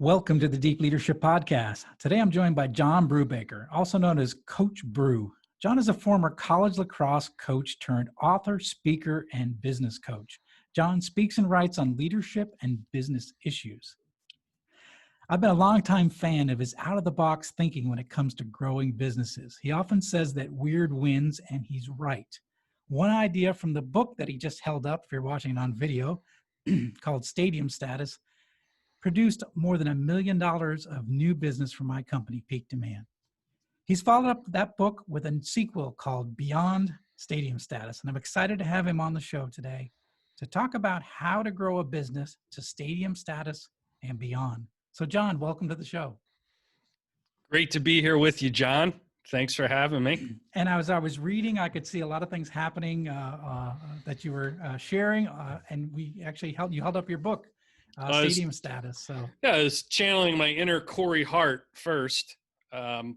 Welcome to the Deep Leadership Podcast. Today I'm joined by John Brubaker, also known as Coach Bru. John is a former college lacrosse coach turned author, speaker, and business coach. John speaks and writes on leadership and business issues. I've been a longtime fan of his out-of-the-box thinking when it comes to growing businesses. He often says that weird wins, and he's right. One idea from the book that he just held up, if you're watching it on video, called Stadium Status, produced more than $1 million of new business for my company, Peak Demand. He's followed up that book with a sequel called Beyond Stadium Status, and I'm excited to have him on the show today to talk about how to grow a business to stadium status and beyond. So, John, welcome to the show. Great to be here with you, John. Thanks for having me. And as I was reading, I could see a lot of things happening that you were sharing, and we actually held up your book. Stadium Status. So yeah, I was channeling my inner Corey Hart first. If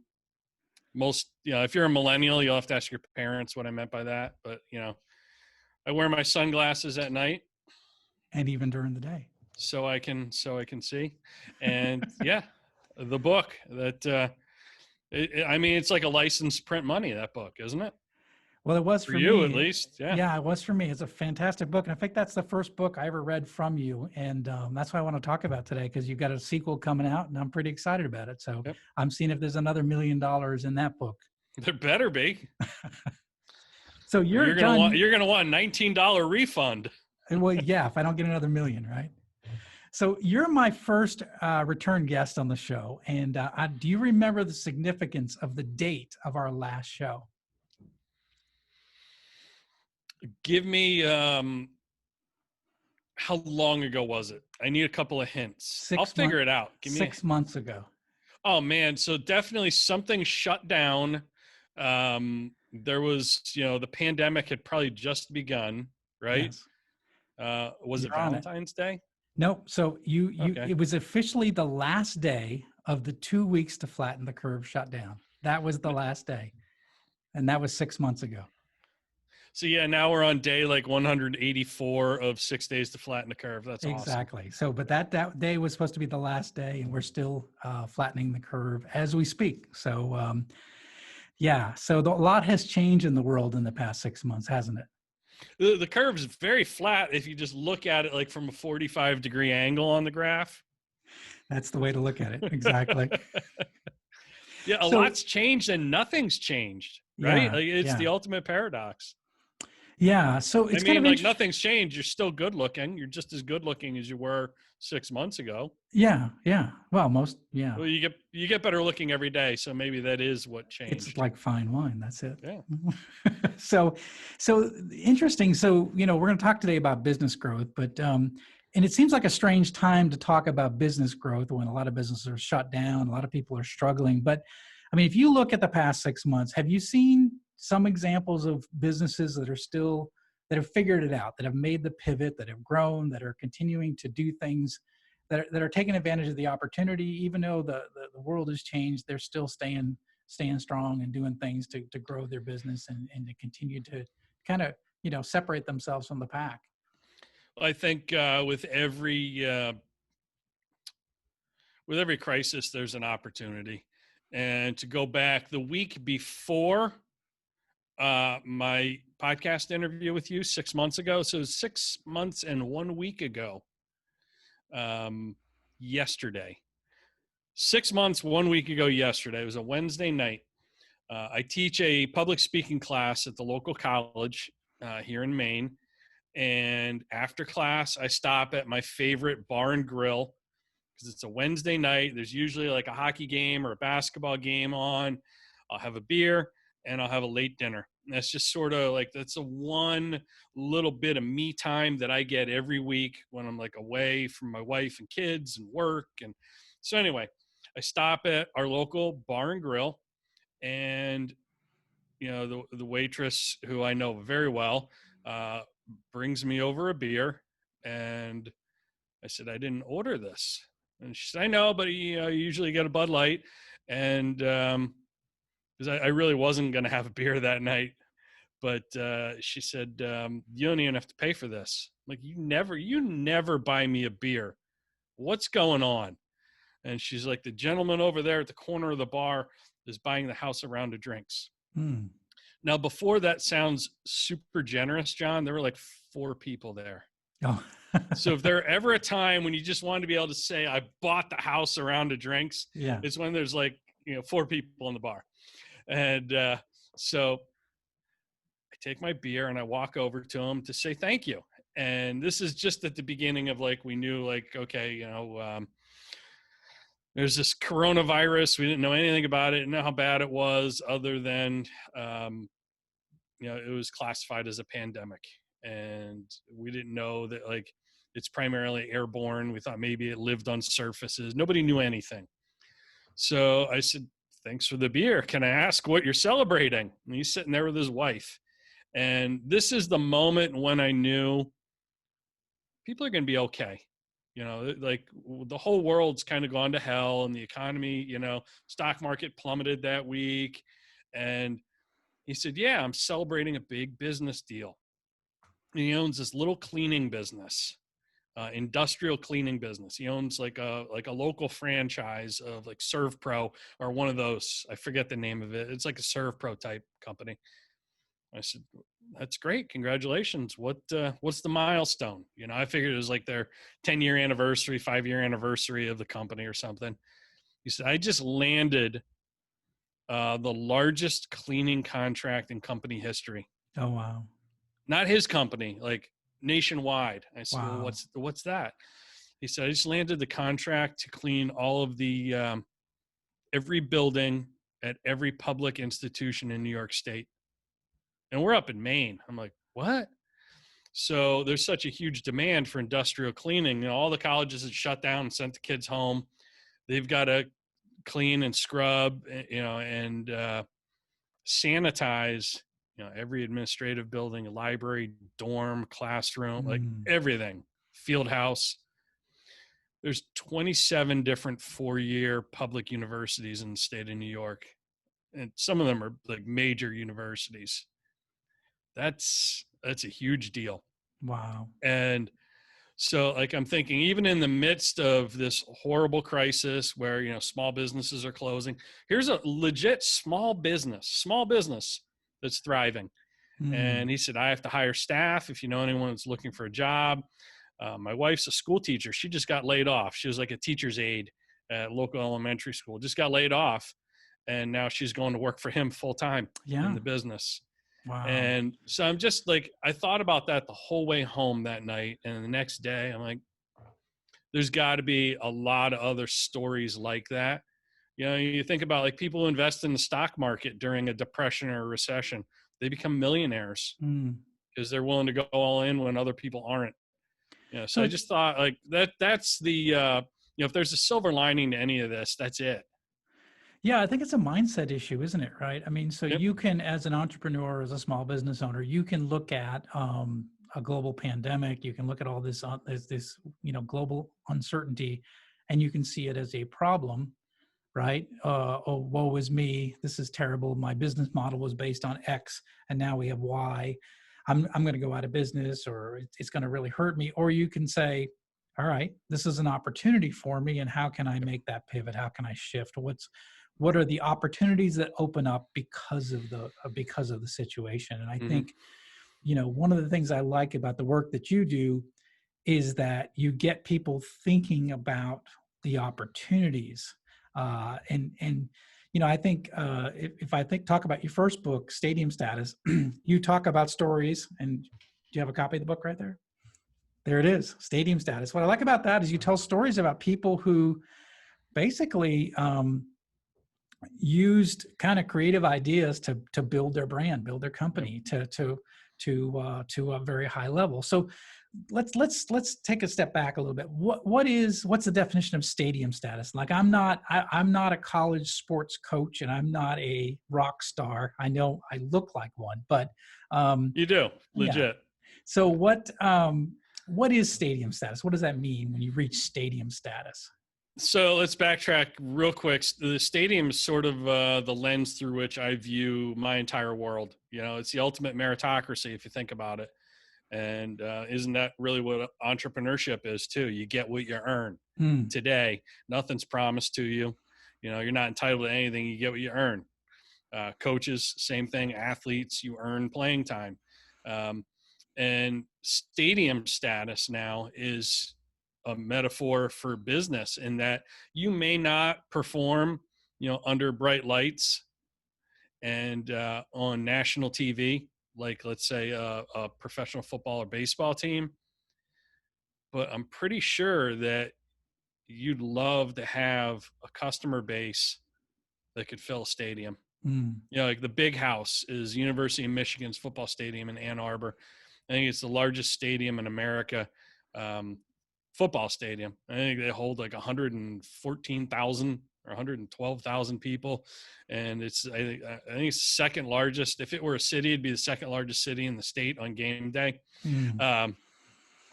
you're a millennial, you'll have to ask your parents what I meant by that. But I wear my sunglasses at night, and even during the day, so I can see. And yeah, the book that it's like a licensed print money. That book, isn't it? Well, it was for you, me. at least. Yeah, it was for me. It's a fantastic book. And I think that's the first book I ever read from you. And that's what I want to talk about today, because you've got a sequel coming out, and I'm pretty excited about it. So yep. I'm seeing if there's another $1 million in that book. There better be. So you're going to want a $19 refund. Well, yeah, if I don't get another $1 million, right? So you're my first return guest on the show. And do you remember the significance of the date of our last show? Give me, how long ago was it? I need a couple of hints. I'll figure it out. Give me 6 months ago. Oh man. So definitely something shut down. There was, the pandemic had probably just begun, right? Yes. Was it Valentine's Day? Nope. So Okay. It was officially the last day of the 2 weeks to flatten the curve shut down. That was the last day. And that was 6 months ago. So yeah, now we're on day like 184 of 6 days to flatten the curve. That's exactly. Awesome. So, but that day was supposed to be the last day, and we're still flattening the curve as we speak. So, so a lot has changed in the world in the past 6 months, hasn't it? The curve is very flat if you just look at it like from a 45-degree angle on the graph. That's the way to look at it. Exactly. Yeah, a lot's changed and nothing's changed, right? Yeah, it's the ultimate paradox. Yeah. So it's kind of like nothing's changed. You're still good looking. You're just as good looking as you were 6 months ago. Yeah. Yeah. Well, Well, you get better looking every day. So maybe that is what changed. It's like fine wine. That's it. Yeah. So interesting. So, we're going to talk today about business growth, but, and it seems like a strange time to talk about business growth when a lot of businesses are shut down. A lot of people are struggling, but I mean, if you look at the past 6 months, have you seen some examples of businesses that have figured it out, that have made the pivot, that have grown, that are continuing to do things, that are taking advantage of the opportunity, even though the world has changed, they're still staying strong and doing things to grow their business and to continue to kind of, separate themselves from the pack? I think with every crisis, there's an opportunity. And to go back the week before my podcast interview with you 6 months ago. So 6 months and 1 week ago, yesterday, 6 months, 1 week ago, yesterday, it was a Wednesday night. I teach a public speaking class at the local college here in Maine. And after class, I stop at my favorite bar and grill because it's a Wednesday night. There's usually like a hockey game or a basketball game on. I'll have a beer and I'll have a late dinner. And that's just sort of like, that's a one little bit of me time that I get every week when I'm like away from my wife and kids and work. And so anyway, I stop at our local bar and grill, and, the waitress, who I know very well, brings me over a beer, and I said, I didn't order this. And she said, I know, but you usually get a Bud Light. And, because I really wasn't going to have a beer that night. But she said, you don't even have to pay for this. I'm like, you never buy me a beer. What's going on? And she's like, the gentleman over there at the corner of the bar is buying the house a round of drinks. Mm. Now, before that sounds super generous, John, there were like 4 people there. Oh. So if there ever a time when you just wanted to be able to say, I bought the house a round of drinks, Yeah. it's when there's like, 4 people in the bar. And so I take my beer and I walk over to him to say thank you. And this is just at the beginning of like, we knew like, okay, there's this coronavirus. We didn't know anything about it, didn't know how bad it was, other than, it was classified as a pandemic. And we didn't know that like it's primarily airborne. We thought maybe it lived on surfaces. Nobody knew anything. So I said, thanks for the beer. Can I ask what you're celebrating? And he's sitting there with his wife. And this is the moment when I knew people are going to be okay. Like the whole world's kind of gone to hell, and the economy, stock market plummeted that week. And he said, yeah, I'm celebrating a big business deal. And he owns this little cleaning business, industrial cleaning business. He owns like a local franchise of like Serve Pro or one of those. I forget the name of it. It's like a Serve Pro type company. I said, that's great. Congratulations. What's the milestone? I figured it was like their 10-year anniversary, 5-year anniversary of the company or something. He said, I just landed the largest cleaning contract in company history. Oh, wow. Not his company, like nationwide. I said, Wow. well, what's that? He said, I just landed the contract to clean all of the, every building at every public institution in New York State. And we're up in Maine. I'm like, what? So there's such a huge demand for industrial cleaning. All the colleges had shut down and sent the kids home. They've got to clean and scrub, and sanitize, every administrative building, library, dorm, classroom, like everything, field house. There's 27 different 4-year public universities in the state of New York. And some of them are like major universities. That's a huge deal. Wow. And so like, I'm thinking, even in the midst of this horrible crisis where, small businesses are closing, here's a legit small business that's thriving. And he said, I have to hire staff. If you know anyone that's looking for a job. My wife's a school teacher. She just got laid off. She was like a teacher's aide at local elementary school, just got laid off. And now she's going to work for him full time in the business. Wow. And so I'm just like, I thought about that the whole way home that night. And the next day I'm like, there's got to be a lot of other stories like that. You think about like people who invest in the stock market during a depression or a recession, they become millionaires because they're willing to go all in when other people aren't. So I just thought like that's the, if there's a silver lining to any of this, that's it. Yeah, I think it's a mindset issue, isn't it? Right. I mean, so Yep. you can, as an entrepreneur, as a small business owner, you can look at a global pandemic. You can look at all this, this global uncertainty, and you can see it as a problem, right? Oh, woe is me. This is terrible. My business model was based on X, and now we have Y. I'm going to go out of business, or it's going to really hurt me. Or you can say, all right, this is an opportunity for me, and how can I make that pivot? How can I shift? What are the opportunities that open up because of the situation? And I think, one of the things I like about the work that you do is that you get people thinking about the opportunities. And I think if I talk about your first book, Stadium Status, you talk about stories. And do you have a copy of the book right there? There it is, Stadium Status. What I like about that is you tell stories about people who basically used kind of creative ideas to build their brand, build their company to a very high level. So let's take a step back a little bit. What's the definition of stadium status? Like I'm not a college sports coach, and I'm not a rock star. I know I look like one, but you do legit. Yeah. So what is stadium status? What does that mean when you reach stadium status? So let's backtrack real quick. The stadium is sort of the lens through which I view my entire world. It's the ultimate meritocracy if you think about it. And isn't that really what entrepreneurship is too? You get what you earn Mm. today. Nothing's promised to you. You're not entitled to anything. You get what you earn. Coaches, same thing. Athletes, you earn playing time. Um, and stadium status now is a metaphor for business, in that you may not perform, under bright lights and on national TV, like let's say a professional football or baseball team. But I'm pretty sure that you'd love to have a customer base that could fill a stadium. Mm. Like the Big House is University of Michigan's football stadium in Ann Arbor. I think it's the largest stadium in America, football stadium. I think they hold like 114,000 or 112,000 people, and I think it's the second largest. If it were a city, it'd be the second largest city in the state on game day. Mm.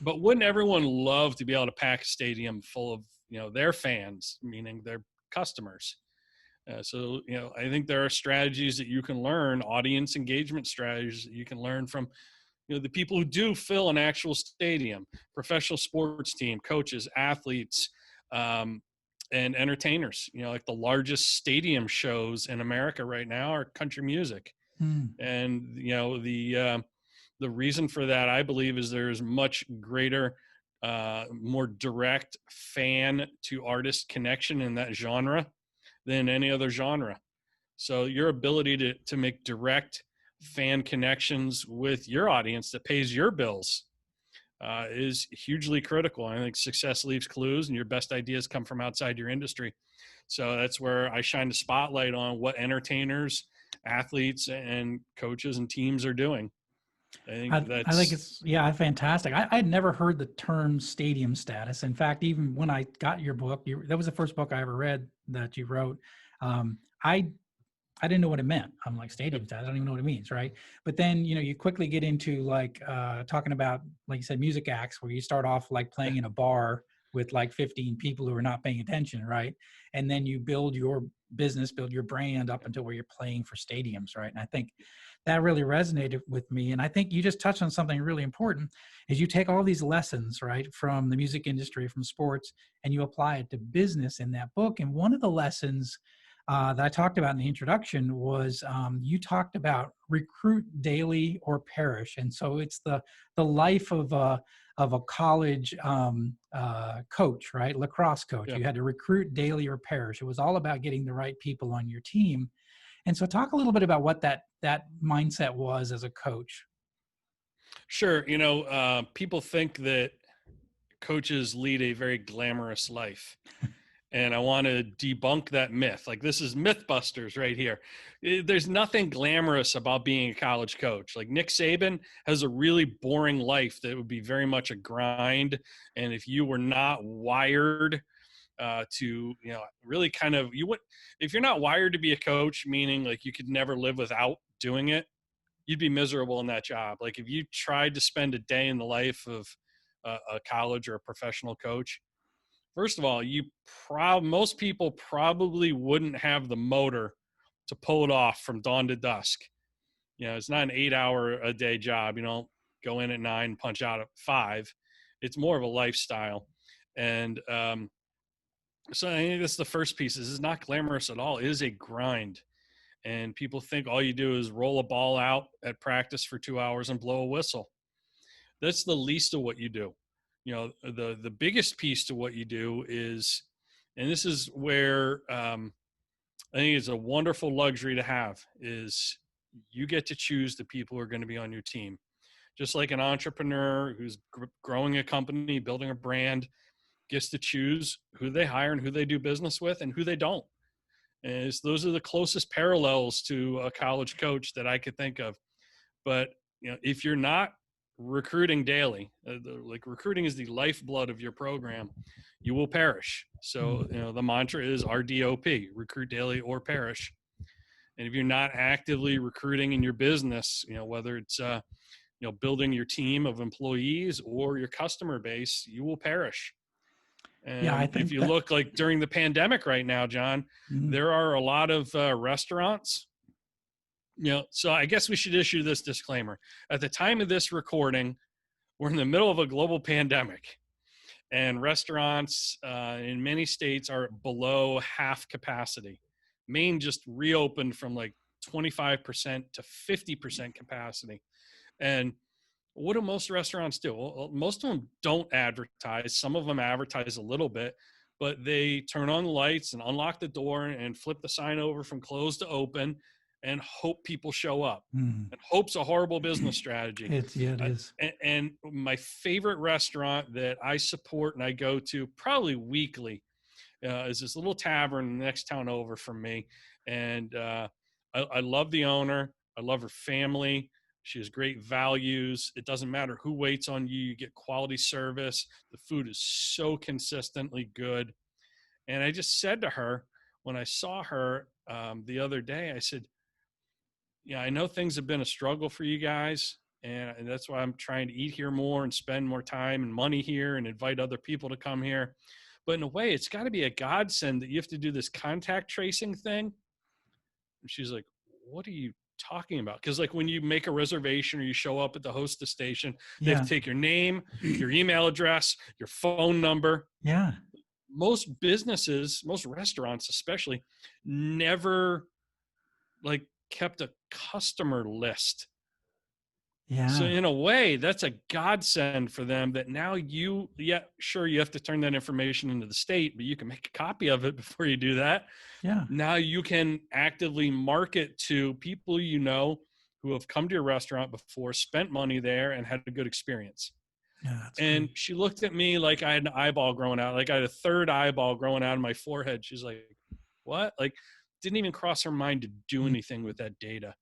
But wouldn't everyone love to be able to pack a stadium full of their fans, meaning their customers? So I think there are strategies that you can learn, audience engagement strategies that you can learn from the people who do fill an actual stadium, professional sports team, coaches, athletes, and entertainers. Like the largest stadium shows in America right now are country music. Mm. And the reason for that, I believe, is there's much greater, more direct fan to artist connection in that genre than any other genre. So your ability to make direct fan connections with your audience that pays your bills is hugely critical. I think success leaves clues, and your best ideas come from outside your industry. So that's where I shine the spotlight on what entertainers, athletes, and coaches and teams are doing. I think I think it's, yeah, fantastic. I'd never heard the term stadium status. In fact, even when I got your book, that was the first book I ever read that you wrote. I didn't know what it meant. I'm like, stadium status, I don't even know what it means, right? But then, you quickly get into like talking about, like you said, music acts, where you start off like playing in a bar with like 15 people who are not paying attention, right? And then you build your business, build your brand up until where you're playing for stadiums, right? And I think that really resonated with me. And I think you just touched on something really important, is you take all these lessons, right, from the music industry, from sports, and you apply it to business in that book. And one of the lessons that I talked about in the introduction was you talked about recruit daily or perish. And so it's the life of a college coach, right? Lacrosse coach. Yeah. You had to recruit daily or perish. It was all about getting the right people on your team. And so talk a little bit about what that mindset was as a coach. Sure. People think that coaches lead a very glamorous life. And I want to debunk that myth. Like, this is Mythbusters right here. There's nothing glamorous about being a college coach. Like, Nick Saban has a really boring life that would be very much a grind. And if you were not wired to, really kind of, if you're not wired to be a coach, meaning like you could never live without doing it, you'd be miserable in that job. Like, if you tried to spend a day in the life of a college or a professional coach, first of all, most people probably wouldn't have the motor to pull it off from dawn to dusk. It's not an 8-hour a day job. You don't go in at 9, punch out at 5. It's more of a lifestyle. And so I think that's the first piece. This is not glamorous at all. It is a grind. And people think all you do is roll a ball out at practice for 2 hours and blow a whistle. That's the least of what you do. The biggest piece to what you do is, and this is where I think it's a wonderful luxury to have, is you get to choose the people who are going to be on your team. Just like an entrepreneur who's growing a company, building a brand, gets to choose who they hire and who they do business with and who they don't. And those are the closest parallels to a college coach that I could think of. But if you're not recruiting daily, like recruiting is the lifeblood of your program, you will perish. So the mantra is RDOP, recruit daily or perish. And if you're not actively recruiting in your business, whether it's building your team of employees or your customer base, you will perish. And Yeah, I think if you look like during the pandemic right now, John, there are a lot of restaurants. So I guess we should issue this disclaimer. At the time of this recording, we're in the middle of a global pandemic, and restaurants in many states are below half capacity. Maine just reopened from like 25% to 50% capacity. And what do most restaurants do? Well, most of them don't advertise. Some of them advertise a little bit, but they turn on the lights and unlock the door and flip the sign over from closed to open and hope people show up. Mm. And hope's a horrible business strategy. It is. And my favorite restaurant that I support and I go to probably weekly is this little tavern in the next town over from me. And I love the owner. I love her family. She has great values. It doesn't matter who waits on you. You get quality service. The food is so consistently good. And I just said to her when I saw her the other day, I said, yeah, I know things have been a struggle for you guys. And that's why I'm trying to eat here more and spend more time and money here and invite other people to come here. But in a way, it's got to be a godsend that you have to do this contact tracing thing. And she's like, what are you talking about? Because like when you make a reservation or you show up at the hostess station, they have Yeah. to take your name, your email address, your phone number. Yeah. Most businesses, most restaurants especially, never like kept a customer list. So Yeah. in a way, that's a godsend for them that now sure, you have to turn that information into the state, but you can make a copy of it before you do that. Yeah. Now you can actively market to people you know who have come to your restaurant before, spent money there, and had a good experience. Yeah. That's And great. she looked at me like I had an eyeball growing out, like I had a third eyeball growing out of my forehead. She's like, what? Like, didn't even cross her mind to do Mm. anything with that data.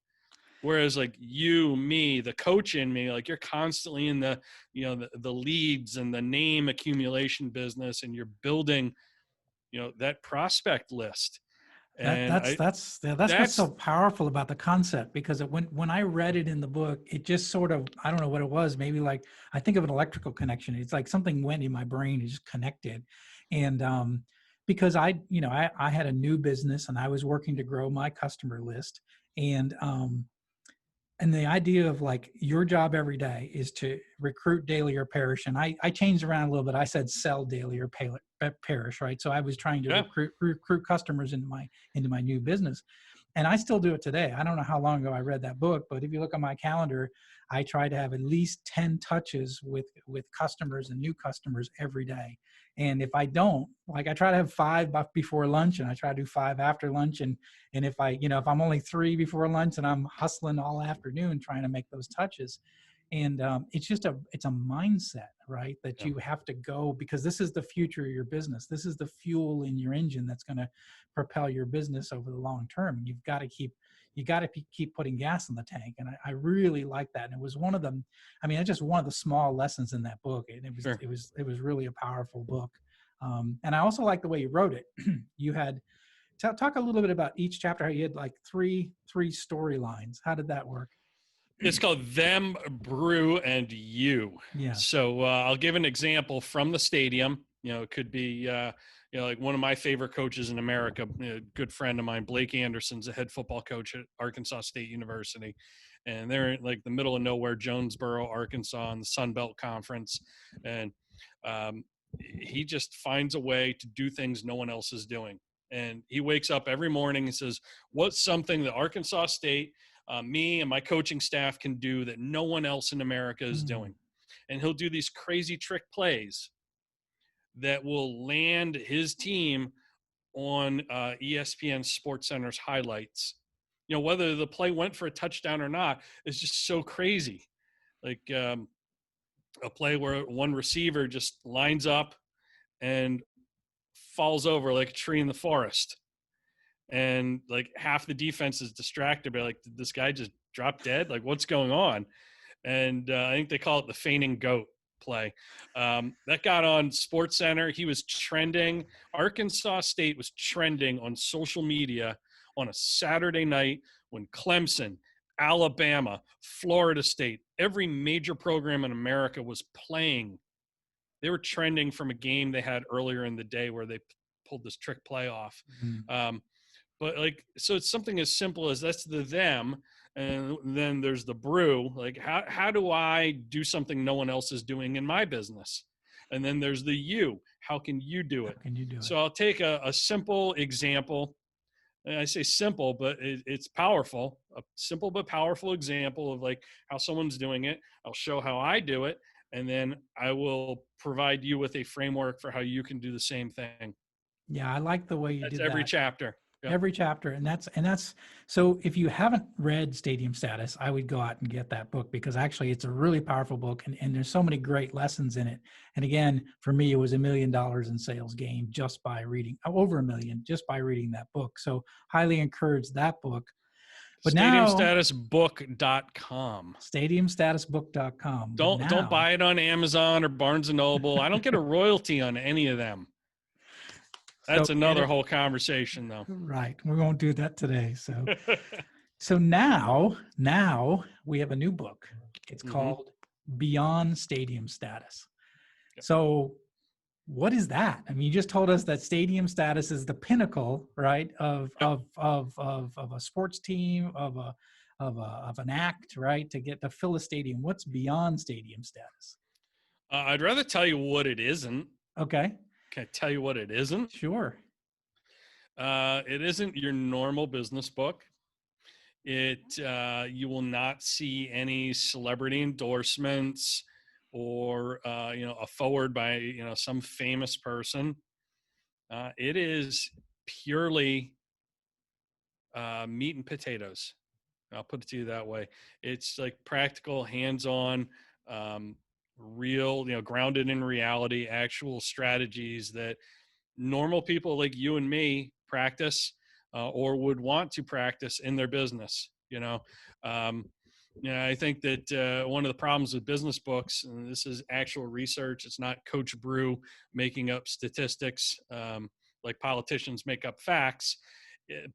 Whereas like you, me, the coach in me, like you're constantly in the, the leads and the name accumulation business, and you're building, that prospect list. That And that's what's so that's, powerful about the concept, because when I read it in the book, it just sort of, I don't know what it was, maybe like I think of an electrical connection. It's like something went in my brain, it just connected. And because I had a new business and I was working to grow my customer list. And the idea of like your job every day is to recruit daily or perish. And I changed around a little bit. I said sell daily or perish, right? So I was trying to yeah, recruit customers into my new business. And I still do it today. I don't know how long ago I read that book, but if you look at my calendar, I try to have at least 10 touches with customers and new customers every day. And if I don't, like, I try to have 5 before lunch, and I try to do 5 after lunch. And if if I'm only 3 before lunch, and I'm hustling all afternoon trying to make those touches. And it's a mindset, right? That yeah, you have to go, because this is the future of your business. This is the fuel in your engine that's going to propel your business over the long term. And you got to keep putting gas in the tank. And I really like that. And it was one of them. I mean, it's just one of the small lessons in that book. And sure. it was really a powerful book. And I also like the way you wrote it. You had talk a little bit about each chapter. How you had like three storylines. How did that work? It's called Them, Brew, and You. Yeah. So I'll give an example from the stadium. It could be, like one of my favorite coaches in America, a good friend of mine, Blake Anderson's a head football coach at Arkansas State University. And they're in like the middle of nowhere, Jonesboro, Arkansas, in the Sun Belt Conference. And um, he just finds a way to do things no one else is doing. And he wakes up every morning and says, what's something that Arkansas State, me and my coaching staff can do that no one else in America is Mm. doing? And he'll do these crazy trick plays that will land his team on ESPN Sports Center's highlights. Whether the play went for a touchdown or not is just so crazy. Like a play where one receiver just lines up and falls over like a tree in the forest, and like half the defense is distracted by like, did this guy just drop dead? Like, what's going on? And I think they call it the fainting goat play. That got on Sports Center. He was trending. Arkansas State was trending on social media on a Saturday night when Clemson, Alabama, Florida State, every major program in America was playing. They were trending from a game they had earlier in the day where they pulled this trick play off. Mm. But like, so it's something as simple as that's the them. And then there's the Bru, like how do I do something no one else is doing in my business? And then there's the U, how can you do How it? can you do it? So I'll take a simple example. And I say simple, but it's powerful, a simple but powerful example of like how someone's doing it. I'll show how I do it, and then I will provide you with a framework for how you can do the same thing. Yeah, I like the way you That's did every that. chapter. Yep. Every chapter, and that's so if you haven't read Stadium Status, I would go out and get that book, because actually it's a really powerful book, and there's so many great lessons in it. And again, for me, it was $1 million in sales gained just by reading, over 1 million, just by reading that book. So highly encourage that book. But now Stadiumstatusbook.com. stadiumstatusbook.com. But Don't now, buy it on Amazon or Barnes and Noble. I don't get a royalty on any of them. so That's get another it whole conversation, though. right. We won't do that today. So now we have a new book. It's called Beyond Stadium Status. Yep. So what is that? I mean, you just told us that stadium status is the pinnacle, right, of a sports team, of an act, right, to get to fill a stadium. What's beyond stadium status? I'd rather tell you what it isn't. Okay. Can I tell you what it isn't? Sure. It isn't your normal business book. You will not see any celebrity endorsements or a forward by some famous person. It is purely meat and potatoes. I'll put it to you that way. It's like practical, hands-on, real, grounded in reality, actual strategies that normal people like you and me practice or would want to practice in their business. I think that one of the problems with business books, and this is actual research, it's not Coach Bru making up statistics like politicians make up facts,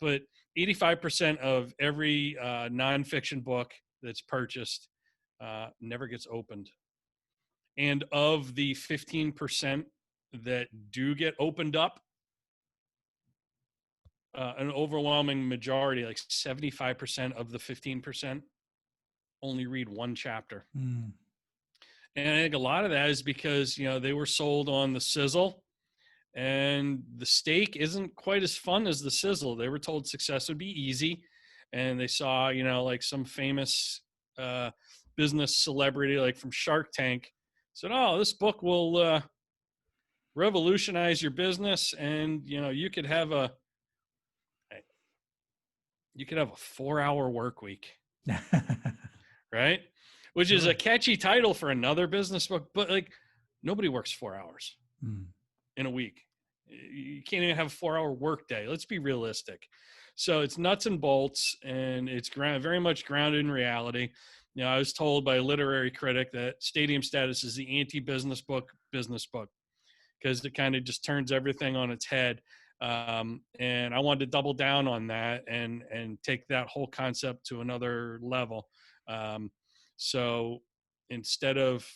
but 85% of every nonfiction book that's purchased never gets opened. And of the 15% that do get opened up, an overwhelming majority, like 75% of the 15%, only read one chapter. Mm. And I think a lot of that is because, they were sold on the sizzle, and the steak isn't quite as fun as the sizzle. They were told success would be easy, and they saw, like some famous business celebrity, like from Shark Tank, said, "Oh, this book will revolutionize your business, and you could have a 4-hour work week." Right? Which is a catchy title for another business book, but like nobody works 4 hours in a week. You can't even have a 4-hour work day. Let's be realistic. So it's nuts and bolts, and it's very much grounded in reality. I was told by a literary critic that Stadium Status is the anti-business book, because it kind of just turns everything on its head. And I wanted to double down on that and take that whole concept to another level. So instead of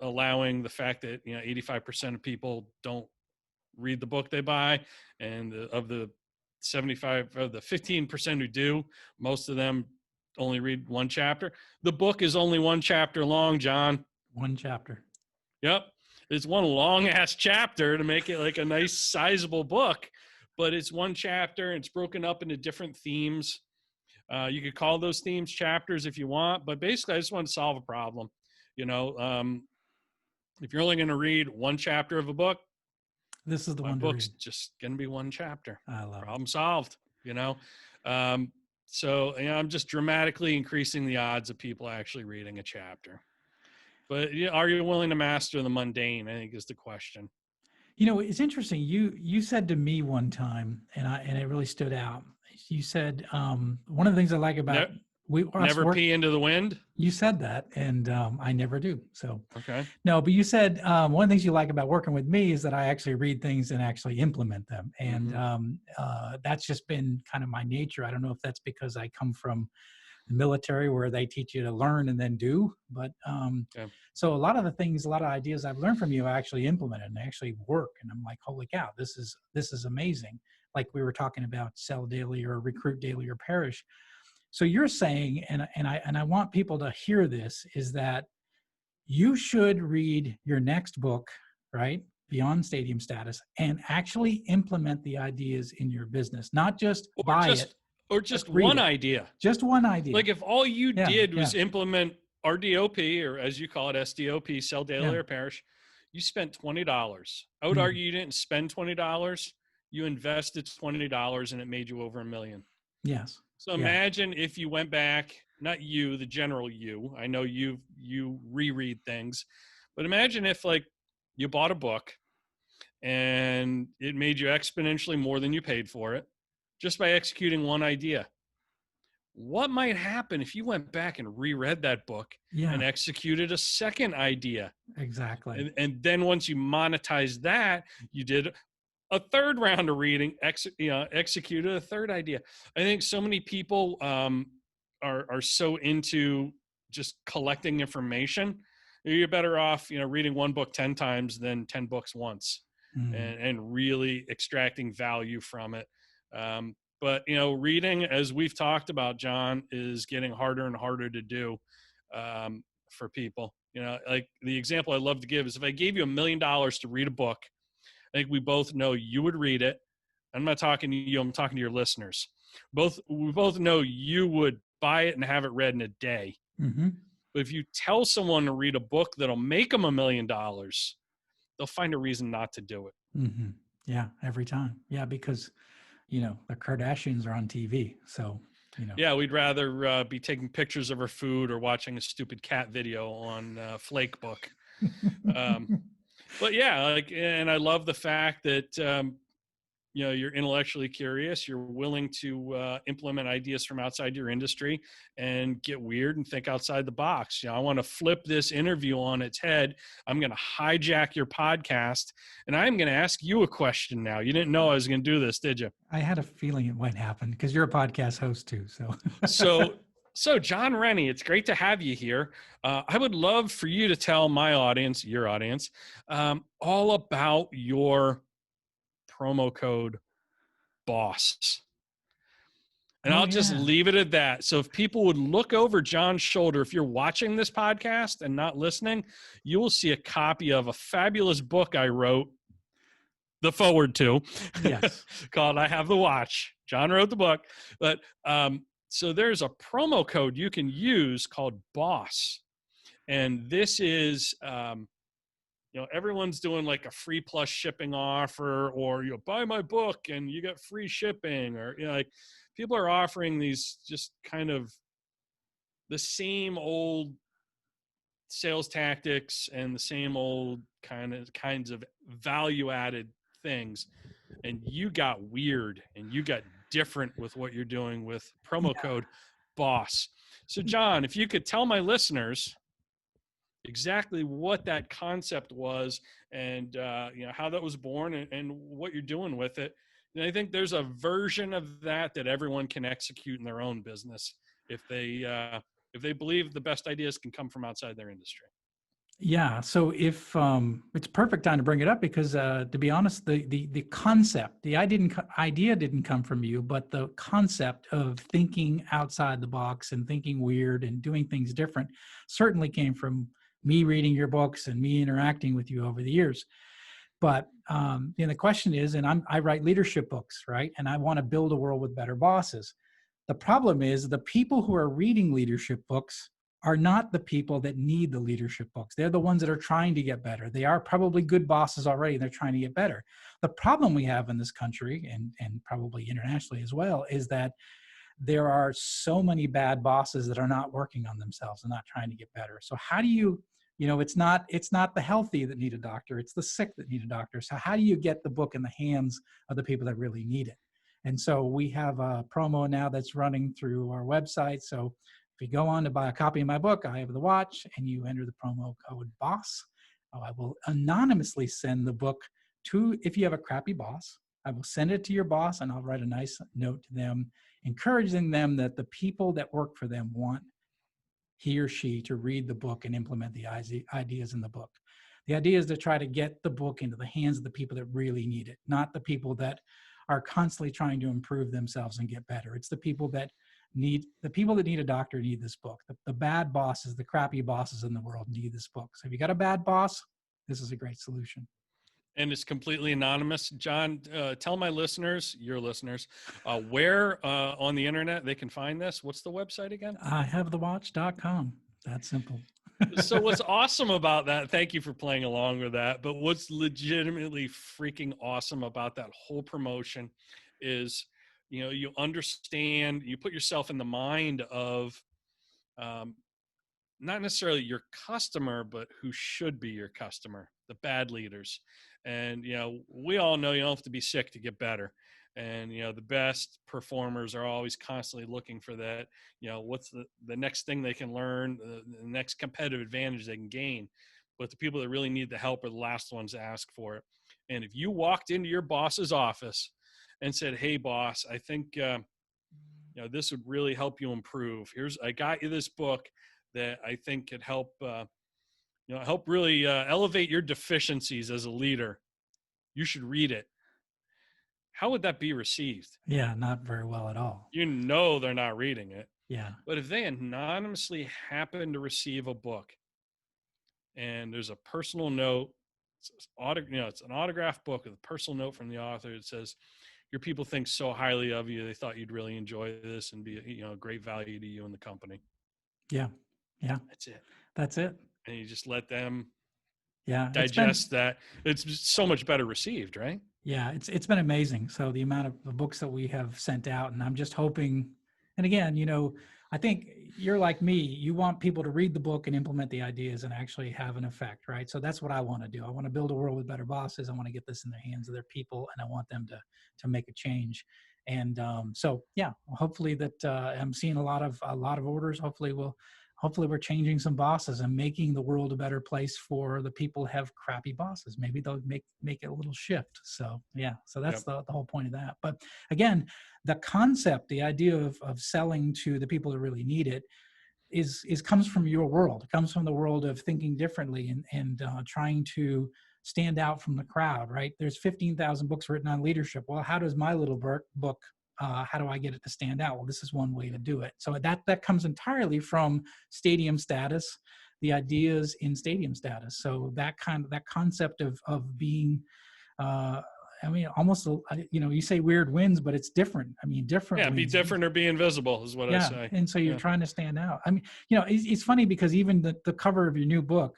allowing the fact that 85% of people don't read the book they buy, and of the 15% who do, most of them only read one chapter. The book is only one chapter long, John. One chapter. Yep. It's one long ass chapter to make it like a nice sizable book, but it's one chapter. It's broken up into different themes. You could call those themes chapters if you want, but basically I just want to solve a problem. If you're only going to read one chapter of a book, this is the my one book's to read. just going to be one chapter. I love problem solved, So I'm just dramatically increasing the odds of people actually reading a chapter. But are you willing to master the mundane, I think, is the question. It's interesting. You said to me one time, and it really stood out. You said one of the things I like about never pee into the wind. You said that, and I never do. So okay. No, but you said one of the things you like about working with me is that I actually read things and actually implement them, and that's just been kind of my nature. I don't know if that's because I come from the military where they teach you to learn and then do, but so a lot of ideas I've learned from you I actually implemented and they actually work, and I'm like, holy cow, this is amazing. Like we were talking about sell daily or recruit daily or perish. So you're saying, and I want people to hear this, is that you should read your next book, right? Beyond Stadium Status, and actually implement the ideas in your business, not just or buy it, just or but just read one it. idea. Just one idea. Like if all you Yeah, did yeah, was implement RDOP, or as you call it, SDOP, sell daily yeah. or perish, you spent $20. I would Mhm. argue you didn't spend $20. You invested $20 and it made you over $1 million. Yes. So Yeah. imagine if you went back, not you, the general you. I know you reread things, but imagine if like you bought a book and it made you exponentially more than you paid for it just by executing one idea. What might happen if you went back and reread that book Yeah. and executed a second idea? Exactly. And then once you monetize that, you did a third round of reading, executed a third idea. I think so many people are so into just collecting information. You're better off, reading one book 10 times than 10 books once, Mhm. and really extracting value from it. But reading, as we've talked about, John, is getting harder and harder to do for people. Like the example I love to give is if I gave you $1 million to read a book, I think we both know you would read it. I'm not talking to you, I'm talking to your listeners. We both know you would buy it and have it read in a day. Mm-hmm. But if you tell someone to read a book that'll make them $1 million, they'll find a reason not to do it. Mm-hmm. Yeah, every time. Yeah, because the Kardashians are on TV, so Yeah, we'd rather be taking pictures of our food or watching a stupid cat video on Flakebook. But yeah, and I love the fact that you're intellectually curious, you're willing to implement ideas from outside your industry and get weird and think outside the box. I want to flip this interview on its head. I'm going to hijack your podcast, and I'm going to ask you a question now. You didn't know I was going to do this, did you? I had a feeling it might happen because you're a podcast host too. So John Rennie, it's great to have you here. I would love for you to tell my audience, your audience, all about your promo code BOSS. And Oh I'll just yeah. leave it at that. So if people would look over John's shoulder, if you're watching this podcast and not listening, you will see a copy of a fabulous book I wrote, the forward to, Yes. called I Have the Watch. John wrote the book. But so there's a promo code you can use called BOSS. And this is, everyone's doing like a free plus shipping offer, or buy my book and you get free shipping, or like people are offering these just kind of the same old sales tactics and the same old kinds of value added things. And you got weird and you got different with what you're doing with promo Yeah. code BOSS. So John, if you could tell my listeners exactly what that concept was, and how that was born, and what you're doing with it. And I think there's a version of that everyone can execute in their own business if they believe the best ideas can come from outside their industry. Yeah. So if it's perfect time to bring it up because to be honest, the concept, the idea didn't come from you, but the concept of thinking outside the box and thinking weird and doing things different certainly came from me reading your books and me interacting with you over the years. But the question is, and I write leadership books, right? And I want to build a world with better bosses. The problem is the people who are reading leadership books are not the people that need the leadership books. They're the ones that are trying to get better. They are probably good bosses already, and they're trying to get better. The problem we have in this country, and probably internationally as well, is that there are so many bad bosses that are not working on themselves and not trying to get better. So how do you, it's not the healthy that need a doctor, it's the sick that need a doctor. So how do you get the book in the hands of the people that really need it? And so we have a promo now that's running through our website. So if you go on to buy a copy of my book, I Have the Watch, and you enter the promo code BOSS, I will anonymously send the book to, if you have a crappy boss, I will send it to your boss, and I'll write a nice note to them, encouraging them that the people that work for them want he or she to read the book and implement the ideas in the book. The idea is to try to get the book into the hands of the people that really need it, not the people that are constantly trying to improve themselves and get better. It's the people that the people that need a doctor need this book. The bad bosses, the crappy bosses in the world need this book. So if you got a bad boss, this is a great solution. And it's completely anonymous. John, tell my listeners, your listeners, where on the internet they can find this. What's the website again? IHaveTheWatch.com. That's simple. So what's awesome about that, thank you for playing along with that, but what's legitimately freaking awesome about that whole promotion is, you understand, you put yourself in the mind of um, not necessarily your customer, but who should be your customer, the bad leaders. And, we all know you don't have to be sick to get better. And, the best performers are always constantly looking for that, what's the next thing they can learn, the next competitive advantage they can gain. But the people that really need the help are the last ones to ask for it. And if you walked into your boss's office and said, hey, boss, I think, this would really help you improve. I got you this book that I think could help, help really elevate your deficiencies as a leader. You should read it. How would that be received? Yeah, not very well at all. They're not reading it. Yeah. But if they anonymously happen to receive a book and there's a personal note, it's an autographed book with a personal note from the author. It says, your people think so highly of you. They thought you'd really enjoy this and be, a great value to you and the company. Yeah. Yeah. That's it. That's it. And you just let them digest that. It's so much better received, right? Yeah, it's been amazing. So the amount of books that we have sent out, and I'm just hoping, and again, I think you're like me, you want people to read the book and implement the ideas and actually have an effect, right? So that's what I want to do. I want to build a world with better bosses. I want to get this in the hands of their people, and I want them to make a change. And so yeah, hopefully that I'm seeing a lot of orders. Hopefully we're changing some bosses and making the world a better place for the people who have crappy bosses. Maybe they'll make it a little shift. So yeah, so that's the whole point of that. But again, the concept, the idea of selling to the people that really need it is comes from your world. It comes from the world of thinking differently and trying to stand out from the crowd, right? There's 15,000 books written on leadership. Well, how does my little book how do I get it to stand out? Well, this is one way to do it. So that comes entirely from Stadium Status, the ideas in Stadium Status. So that concept of being, almost, you say weird wins, but it's different. Different. Yeah, wins. Be different or be invisible is what I say. And so you're trying to stand out. It's funny because even the cover of your new book,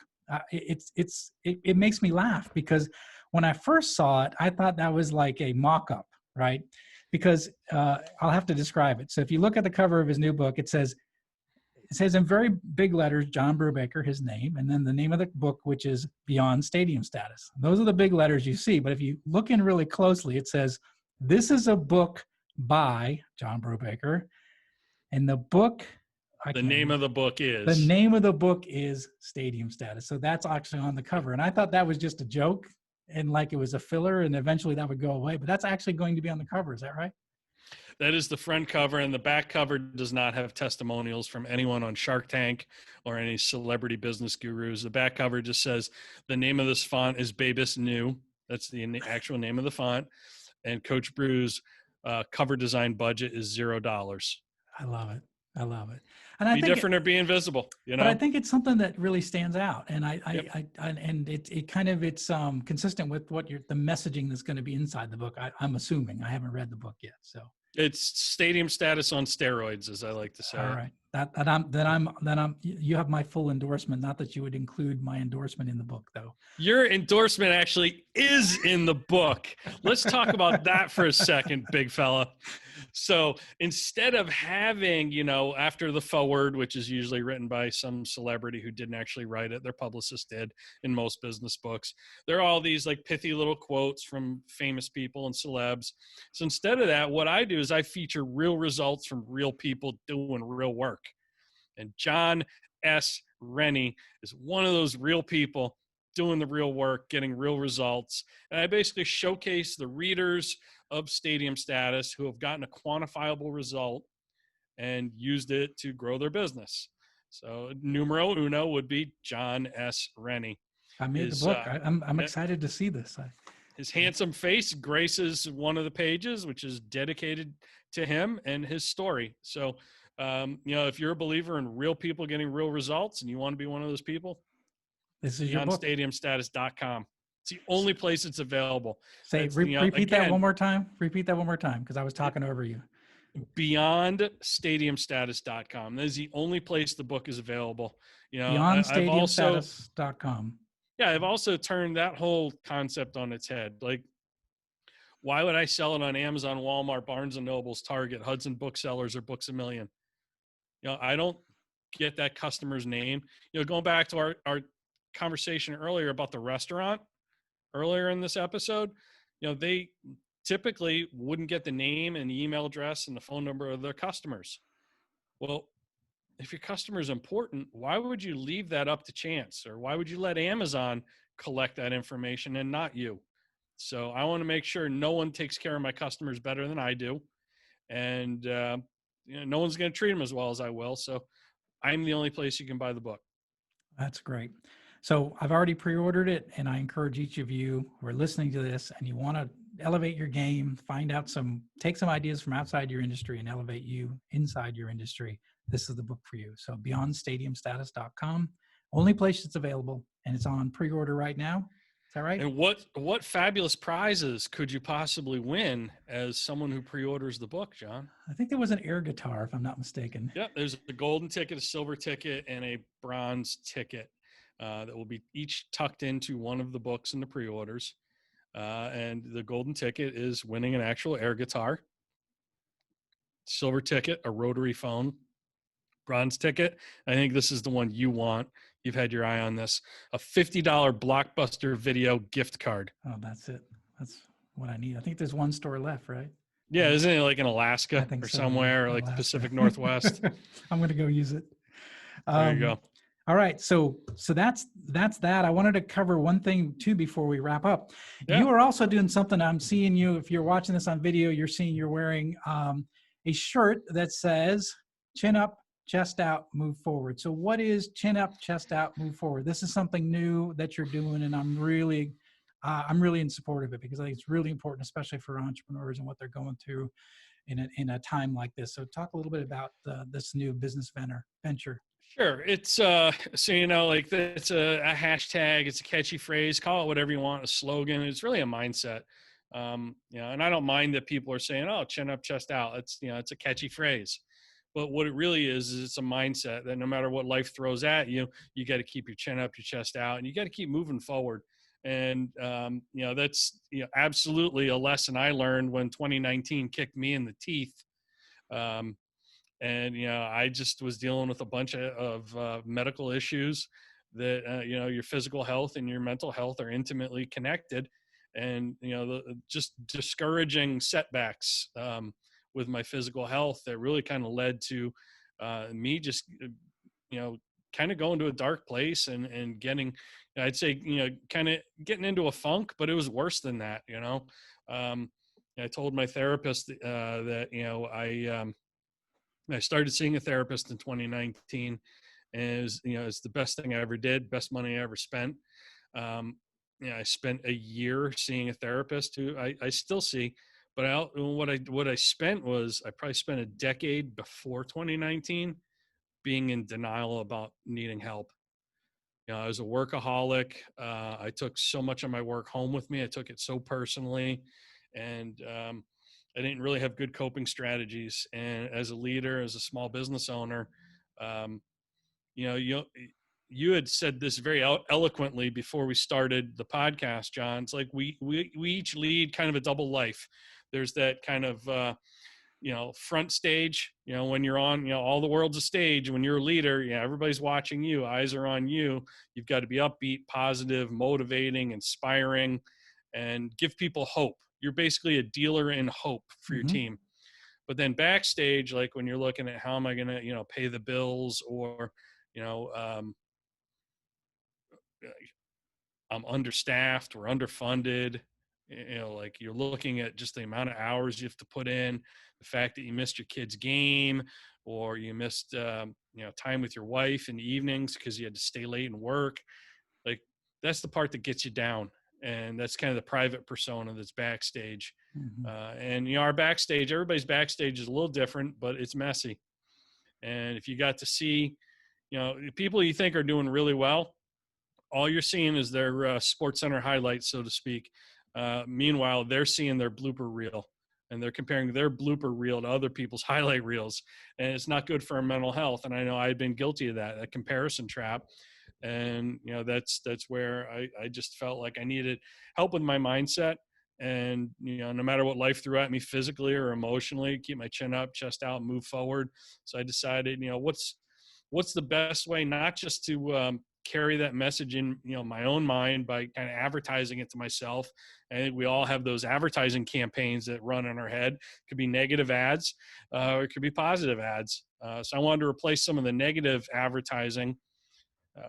it makes me laugh because when I first saw it, I thought that was like a mock-up, right? Because I'll have to describe it. So if you look at the cover of his new book, it says in very big letters, John Brubaker, his name, and then the name of the book, which is Beyond Stadium Status. Those are the big letters you see. But if you look in really closely, it says, this is a book by John Brubaker. And the book... The name of the book is Stadium Status. So that's actually on the cover. And I thought that was just a joke and like it was a filler and eventually that would go away, but that's actually going to be on the cover. Is that right? That is the front cover, and the back cover does not have testimonials from anyone on Shark Tank or any celebrity business gurus. The back cover just says the name of this font is Babus New. That's the actual name of the font. And Coach Bru's cover design budget is $0. I love it. And I think different or be invisible, But I think it's something that really stands out, and it's consistent with the messaging that's going to be inside the book. I'm assuming. I haven't read the book yet, so it's Stadium Status on steroids, as I like to say. All right, you have my full endorsement. Not that you would include my endorsement in the book, though. Your endorsement actually is in the book. Let's talk about that for a second, big fella. So instead of having, after the forward, which is usually written by some celebrity who didn't actually write it, their publicist did in most business books, there are all these like pithy little quotes from famous people and celebs. So instead of that, what I do is I feature real results from real people doing real work. And John S. Rennie is one of those real people doing the real work, getting real results. And I basically showcase the readers of Stadium Status who have gotten a quantifiable result and used it to grow their business. So numero uno would be John S. Rennie. I made the book. I'm excited to see this. His handsome face graces one of the pages, which is dedicated to him and his story. So, if you're a believer in real people getting real results and you want to be one of those people, This is your book. beyondstadiumstatus.com. It's the only place it's available. Say, That's, repeat that one again, more time. Repeat that one more time because I was talking over you. beyondstadiumstatus.com. That is the only place the book is available. I've also, Beyondstadiumstatus.com. I've also turned that whole concept on its head. Like, why would I sell it on Amazon, Walmart, Barnes and Nobles, Target, Hudson Booksellers, or Books A Million? I don't get that customer's name. Going back to our conversation earlier about the restaurant earlier in this episode, they typically wouldn't get the name and the email address and the phone number of their customers. Well, if your customer is important, why would you leave that up to chance? Or why would you let Amazon collect that information and not you? So I want to make sure no one takes care of my customers better than I do. And no one's going to treat them as well as I will. So I'm the only place you can buy the book. That's great. So I've already pre-ordered it, and I encourage each of you who are listening to this and you want to elevate your game, take some ideas from outside your industry and elevate you inside your industry. This is the book for you. So beyondstadiumstatus.com, only place it's available, and it's on pre-order right now. Is that right? And what fabulous prizes could you possibly win as someone who pre-orders the book, John? I think there was an air guitar, if I'm not mistaken. Yeah, there's a golden ticket, a silver ticket, and a bronze ticket that will be each tucked into one of the books in the pre-orders. And the golden ticket is winning an actual air guitar. Silver ticket, a rotary phone. Bronze ticket, I think this is the one you want. You've had your eye on this. A $50 Blockbuster Video gift card. Oh, that's it. That's what I need. I think there's one store left, right? Yeah, isn't it like in Alaska or so, somewhere, or like the Pacific Northwest? I'm going to go use it. There you go. All right. So that's that. I wanted to cover one thing too before we wrap up. Yeah. You are also doing something. I'm seeing you, if you're watching this on video, you're wearing a shirt that says chin up, chest out, move forward. So what is chin up, chest out, move forward? This is something new that you're doing, and I'm really in support of it because I think it's really important, especially for entrepreneurs and what they're going through in a time like this. So talk a little bit about this new business venture. Sure. It's it's a hashtag, it's a catchy phrase, call it whatever you want, a slogan. It's really a mindset. And I don't mind that people are saying, oh, chin up, chest out. It's a catchy phrase. But what it really is it's a mindset that no matter what life throws at you, you got to keep your chin up, your chest out, and you got to keep moving forward. And, that's absolutely a lesson I learned when 2019 kicked me in the teeth. I just was dealing with a bunch of medical issues that, your physical health and your mental health are intimately connected. And, just discouraging setbacks with my physical health that really kind of led to me just, kind of going to a dark place and getting, I'd say, kind of getting into a funk, but it was worse than that, I told my therapist that, I started seeing a therapist in 2019, and it's the best thing I ever did, best money I ever spent. I spent a year seeing a therapist who I still see, but what I spent was I probably spent a decade before 2019 being in denial about needing help. I was a workaholic. I took so much of my work home with me. I took it so personally, and I didn't really have good coping strategies. And as a leader, as a small business owner, you had said this very eloquently before we started the podcast, John. It's like we each lead kind of a double life. There's that kind of front stage, when you're on, all the world's a stage. When you're a leader, everybody's watching you, eyes are on you. You've got to be upbeat, positive, motivating, inspiring, and give people hope. You're basically a dealer in hope for your team. But then backstage, like when you're looking at how am I going to, pay the bills, or, I'm understaffed or underfunded, like you're looking at just the amount of hours you have to put in, the fact that you missed your kid's game, or you missed, time with your wife in the evenings because you had to stay late and work. Like that's the part that gets you down. And that's kind of the private persona that's backstage. Mhm. And our backstage, everybody's backstage is a little different, but it's messy. And if you got to see, people you think are doing really well, all you're seeing is their Sports Center highlights, so to speak. Meanwhile, they're seeing their blooper reel, and they're comparing their blooper reel to other people's highlight reels, and it's not good for our mental health. And I know I've been guilty of that, a comparison trap. And that's where I just felt like I needed help with my mindset. And no matter what life threw at me physically or emotionally, keep my chin up, chest out, move forward. So I decided, what's the best way, not just to carry that message in my own mind by kind of advertising it to myself. I think we all have those advertising campaigns that run in our head. It could be negative ads, or it could be positive ads. So I wanted to replace some of the negative advertising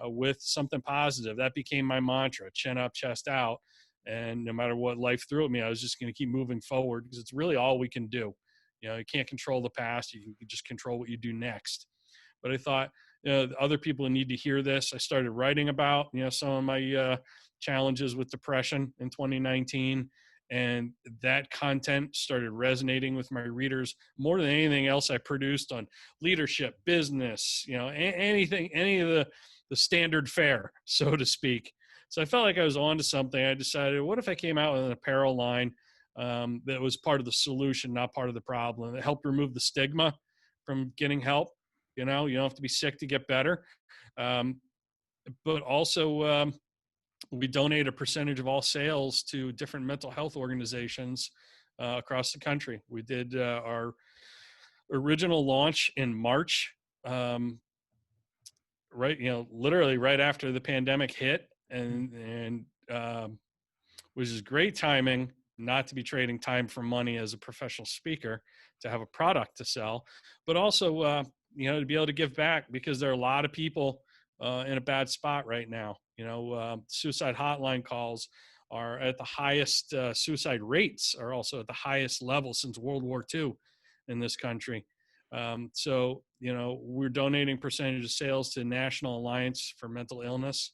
with something positive. That became my mantra: chin up, chest out. And no matter what life threw at me, I was just going to keep moving forward, because it's really all we can do. You can't control the past. You can just control what you do next. But I thought, other people need to hear this. I started writing about, some of my challenges with depression in 2019. And that content started resonating with my readers more than anything else I produced on leadership, business, anything, any of the standard fare, so to speak. So I felt like I was onto something. I decided, what if I came out with an apparel line that was part of the solution, not part of the problem? It helped remove the stigma from getting help. You don't have to be sick to get better. Um, but also, we donate a percentage of all sales to different mental health organizations across the country. We did our original launch in March, right, literally right after the pandemic hit, and which is great timing, not to be trading time for money as a professional speaker, to have a product to sell, but also, to be able to give back, because there are a lot of people in a bad spot right now. Suicide hotline calls are at the highest, suicide rates are also at the highest level since World War II in this country. So, we're donating percentage of sales to National Alliance for Mental Illness,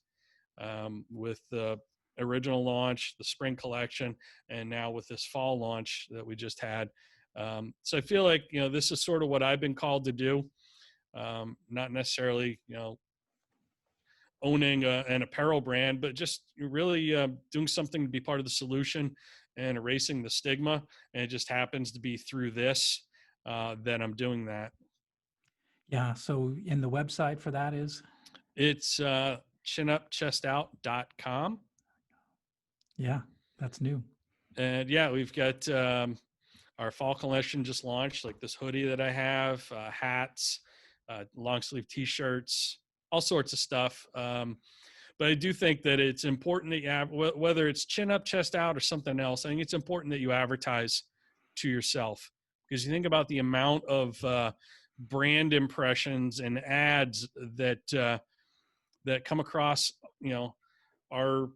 with the original launch, the spring collection, and now with this fall launch that we just had. So I feel like, this is sort of what I've been called to do. Not necessarily, owning an apparel brand, but just really doing something to be part of the solution and erasing the stigma. And it just happens to be through this that I'm doing that. Yeah. So, in the website for that is? It's chinupchestout.com. Yeah, that's new. And yeah, we've got our fall collection just launched, like this hoodie that I have, hats, long sleeve t-shirts, all sorts of stuff. But I do think that it's important that you have, whether it's chin up, chest out, or something else, I think it's important that you advertise to yourself, because you think about the amount of brand impressions and ads that come across, our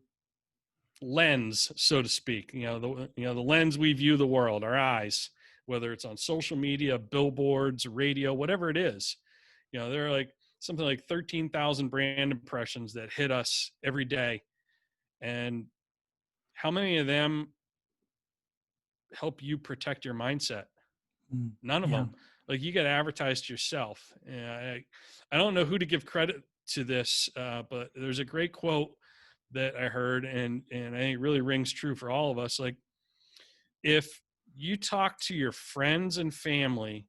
lens, so to speak. The lens we view the world, our eyes, whether it's on social media, billboards, radio, whatever it is. There are like something like 13,000 brand impressions that hit us every day. And how many of them help you protect your mindset? Mm, None of yeah. them. Like, you got to advertise to yourself. And I don't know who to give credit to this, but there's a great quote that I heard, and I think it really rings true for all of us. Like, if you talk to your friends and family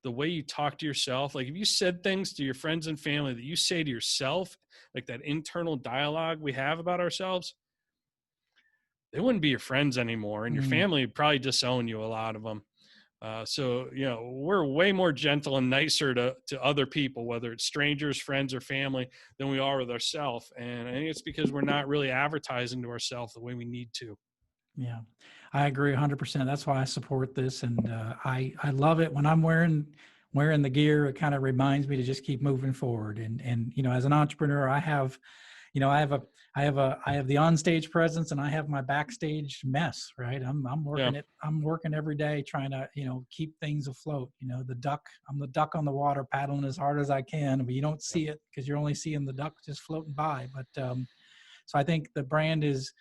the way you talk to yourself, like if you said things to your friends and family that you say to yourself, like that internal dialogue we have about ourselves, they wouldn't be your friends anymore, and your Mm, family would probably disown you, a lot of them. So, we're way more gentle and nicer to other people, whether it's strangers, friends, or family, than we are with ourselves. And I think it's because we're not really advertising to ourselves the way we need to. yeah, I agree 100%. That's why I support this, and I love it when I'm wearing the gear. It kind of reminds me to just keep moving forward. And as an entrepreneur, I have I have the onstage presence, and I have my backstage mess, right? I'm Yeah. working it. I'm working every day trying to, keep things afloat. I'm the duck on the water paddling as hard as I can, but you don't Yeah. see it because you're only seeing the duck just floating by. But so I think the brand is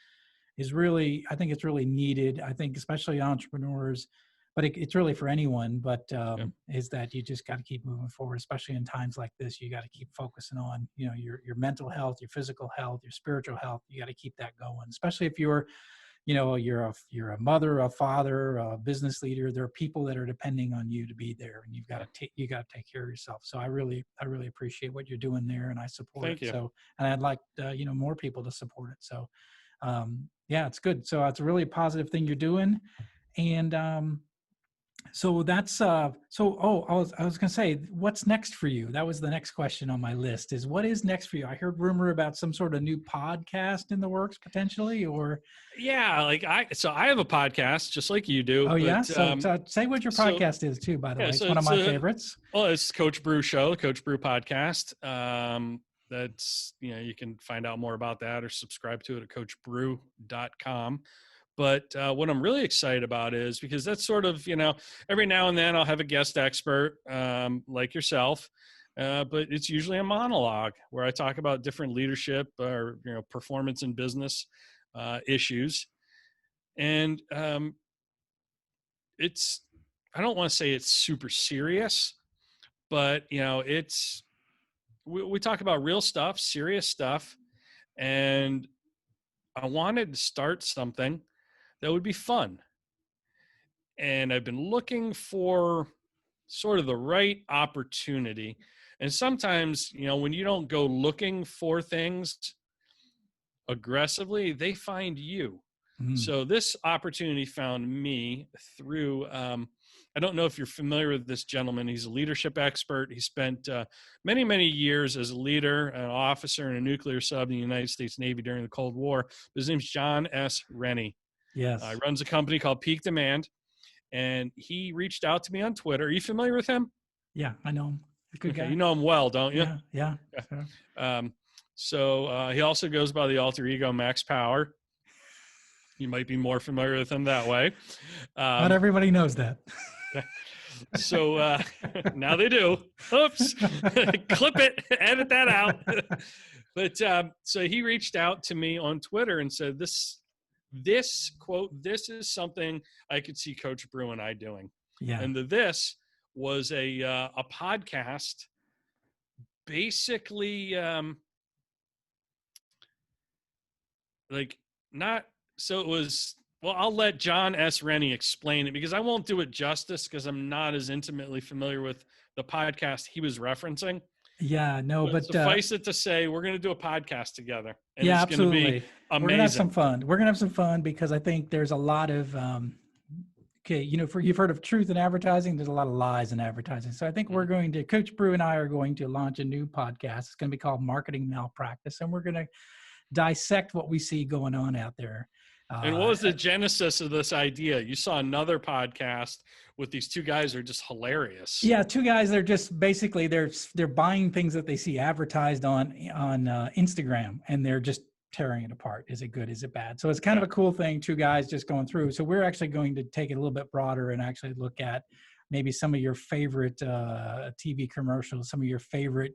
is really, I think it's really needed. I think especially entrepreneurs, but it's really for anyone, but Yeah. is that you just got to keep moving forward, especially in times like this. You got to keep focusing on, your mental health, your physical health, your spiritual health. You got to keep that going, especially if you're a mother, a father, a business leader. There are people that are depending on you to be there, and Yeah. you got to take care of yourself. So I really appreciate what you're doing there, and I support it. Thank you. So, and I'd like more people to support it. So yeah, it's good. So it's a really positive thing you're doing. And so that's I was gonna say, what's next for you? That was the next question on my list, is what is next for you? I heard rumor about some sort of new podcast in the works potentially, or Yeah, like I have a podcast just like you do, oh yeah. but So say what your so podcast is too, by the yeah, way. It's so one of my favorites. it's Coach Bru show, Coach Bru podcast. That's, you can find out more about that or subscribe to it at coachbru.com. But what I'm really excited about is because that's sort of, every now and then I'll have a guest expert like yourself, but it's usually a monologue where I talk about different leadership or, performance in business issues. And it's, I don't want to say it's super serious, but, we talk about real stuff, serious stuff. And I wanted to start something that would be fun. And I've been looking for sort of the right opportunity. And sometimes, when you don't go looking for things aggressively, they find you. Mm, So this opportunity found me through, I don't know if you're familiar with this gentleman. He's a leadership expert. He spent many, many years as a leader, an officer in a nuclear sub in the United States Navy during the Cold War. His name's John S. Rennie. He yes. runs a company called Peak Demand, and he reached out to me on Twitter. Are you familiar with him? Yeah, I know him. A good Okay, guy. you know him well, don't you? Yeah, yeah. Yeah. So, He also goes by the alter ego Max Power. You might be more familiar with him that way. not Um, everybody knows that. so now they do. Oops, clip it, edit that out. But so he reached out to me on Twitter and said, "This quote, this is something I could see Coach Bru and I doing." Yeah. And this was a podcast, basically, like not so it was. Well, I'll let John S. Rennie explain it because I won't do it justice because I'm not as intimately familiar with the podcast he was referencing. Yeah, no, But but suffice it to say, we're going to do a podcast together, and yeah, it's going to be absolutely. We're gonna have some amazing. fun. We're gonna have some fun because I think there's a lot of okay, you've heard of truth in advertising. There's a lot of lies in advertising. So I think Mhm. Coach Bru and I are going to launch a new podcast. It's going to be called Marketing Malpractice, and we're going to dissect what we see going on out there. And what Uh, was the genesis of this idea? You saw another podcast with these two guys who are just hilarious. Yeah, two guys. They're just basically they're buying things that they see advertised on Instagram, and they're just tearing it apart. Is it good? Is it bad? So it's kind of Yeah. a cool thing. Two guys just going through. So we're actually going to take it a little bit broader and actually look at maybe some of your favorite TV commercials, some of your favorite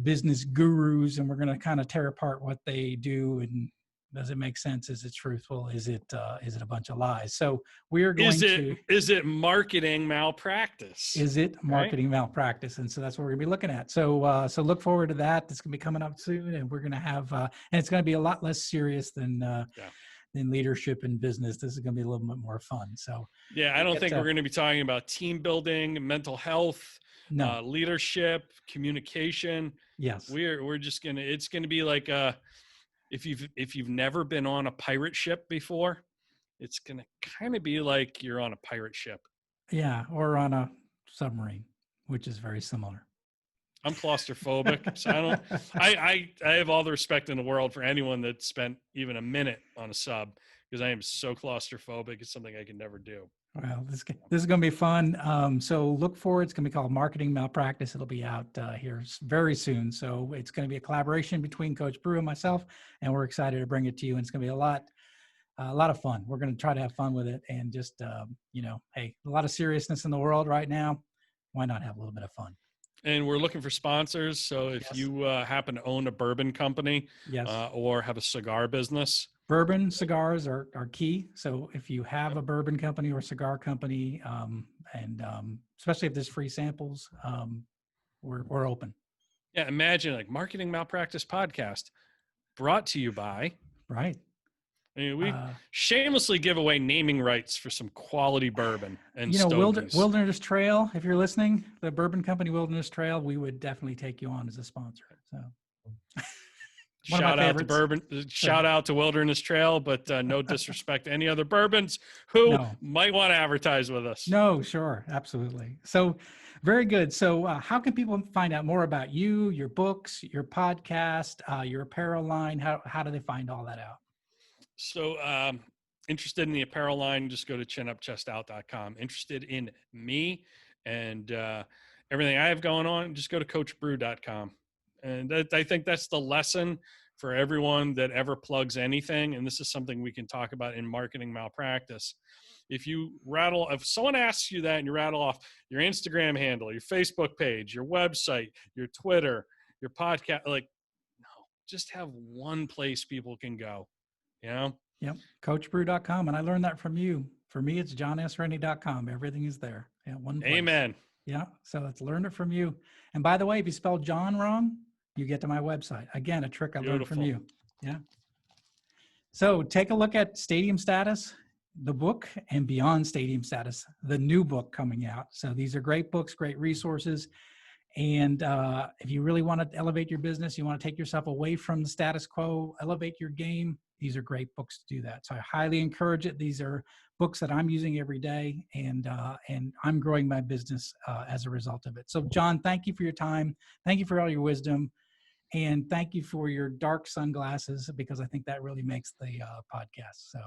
business gurus, and we're going to kind of tear apart what they do and does it make sense? Is it truthful? Is it a bunch of lies? So we are Is going it to is it marketing malpractice? is it Right. marketing malpractice? And so that's what we're gonna be looking at. So so look forward to that. It's gonna be coming up soon, and we're gonna have and it's gonna be a lot less serious Yeah. than leadership and business. This is gonna be a little bit more fun. So Yeah, I we'll don't get think we're to going to be talking about team building, mental health, no, leadership, communication. yes, We're just gonna. It's going to be like if you've never been on a pirate ship before, it's going to kind of be like you're on a pirate ship. yeah, or on a submarine, which is very similar. I'm claustrophobic, so I don't. I have all the respect in the world for anyone that spent even a minute on a sub because I am so claustrophobic. It's something I can never do. Well, this is going to be fun. So look forward. It's going to be called Marketing Malpractice. It'll be out here very soon. So it's going to be a collaboration between Coach Bru and myself, and we're excited to bring it to you. And it's going to be a lot of fun. We're going to try to have fun with it, and just hey, a lot of seriousness in the world right now. Why not have a little bit of fun? And we're looking for sponsors. So if Yes, you happen to own a bourbon company yes. or have a cigar business, bourbon cigars are key. So if you have a bourbon company or cigar company, especially if there's free samples, we're open. Yeah, imagine like Marketing Malpractice Podcast brought to you by. Right. I mean, we shamelessly give away naming rights for some quality bourbon and stogies. Wilderness Trail, if you're listening, the bourbon company Wilderness Trail, we would definitely take you on as a sponsor. So shout out to bourbon, shout out to Wilderness Trail, but no disrespect to any other bourbons who might want to advertise with us. No, sure. Absolutely. So very good. So how can people find out more about you, your books, your podcast, your apparel line? How do they find all that out? So interested in the apparel line, just go to chinupchestout.com. Interested in me and everything I have going on, just go to coachbru.com. And I think that's the lesson for everyone that ever plugs anything. And this is something we can talk about in Marketing Malpractice. If someone asks you that and you rattle off your Instagram handle, your Facebook page, your website, your Twitter, your podcast, like, no, just have one place people can go, you know? Yep. Coachbru.com. And I learned that from you. For me, it's johnsrennie.com. Everything is there. Yeah. One place. Amen. Yeah. So let's learn it from you. And by the way, if you spell John wrong, you get to my website. Again, a trick I learned from you. Yeah. So take a look at Stadium Status, the book, and Beyond Stadium Status, the new book coming out. So these are great books, great resources. And if you really want to elevate your business, you want to take yourself away from the status quo, elevate your game, these are great books to do that. So I highly encourage it. These are books that I'm using every day, and I'm growing my business as a result of it. So John, thank you for your time. Thank you for all your wisdom. And thank you for your dark sunglasses, because I think that really makes the podcast. So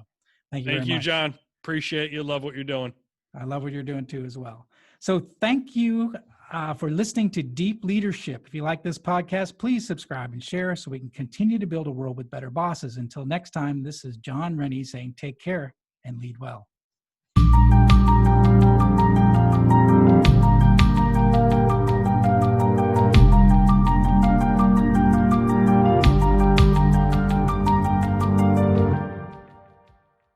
thank you very much. Thank you, John. Appreciate you. Love what you're doing. I love what you're doing too as well. So thank you for listening to Deep Leadership. If you like this podcast, please subscribe and share so we can continue to build a world with better bosses. Until next time, this is John Rennie saying take care and lead well.